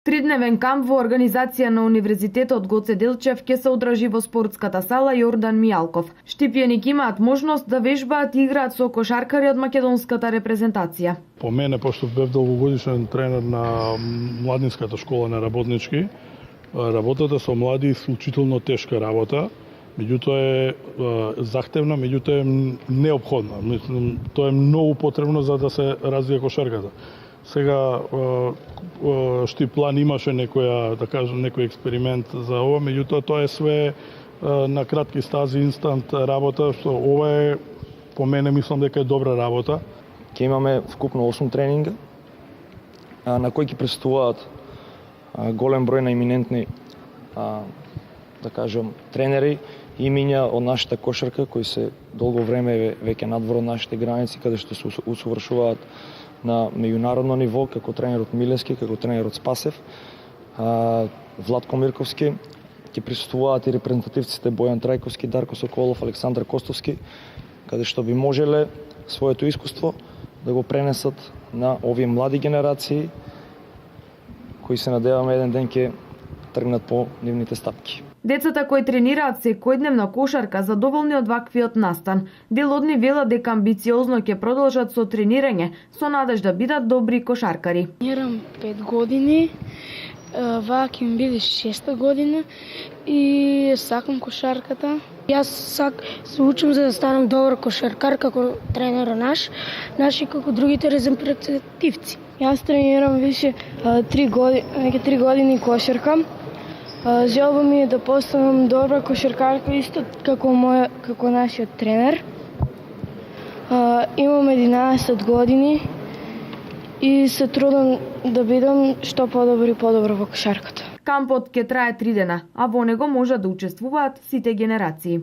Тридневен камп во организација на Универзитетот Гоце Делчев ќе се одржи во спортската сала Јордан Мијалков. Штипјеник имаат можност да вежбаат и играат со кошаркари од македонската репрезентација. По мене, пошто бев долгогодишен тренер на младинската школа на Работнички, работата со млади е исклучително тешка работа, меѓутоа е захтевна, меѓутоа е неопходна. Мислам, тоа е многу потребно за да се развие кошарката. Сега Штиплан имаше некој експеримент за ова, меѓутоа тоа е све на кратки стази, инстант работа, што ова е по мене мислам дека е добра работа. Ќе имаме вкупно 8 тренинга на кои ќе присуствуваат голем број на еминентни да кажам тренери и имиња од нашата кошарка кои се долго време веќе надвор од нашите граници, каде што се усовршуваат на меѓународно ниво, како тренерот Милевски, како тренерот Спасев, Владко Мирковски, ќе присуствуваат и репрезентативците Бојан Трајковски, Дарко Соколов, Александар Костовски, каде што би можеле своето искуство да го пренесат на овие млади генерации, кои се надеваме еден ден ќе тргнат по нивните стапки. Децата кои тренираат секојдневна кошарка задоволни од ваквиот настан. Дел од нив велат дека амбициозно ќе продолжат со тренирање, со надеж да бидат добри кошаркари. Тренирам 5 години, ваа ќе ми биде 6-та година и сакам кошарката. Јас се учам за да станам добар кошаркар како тренерот наш и како другите репрезентативци. Јас тренирам више 3 години кошарка. Желба ми е да постанам добра кошаркарка исто како нашиот тренер. Имам 11 години и се трудам да бидам што подобро во кошарката. Кампот ќе трае 3 дена, а во него може да учествуваат сите генерации.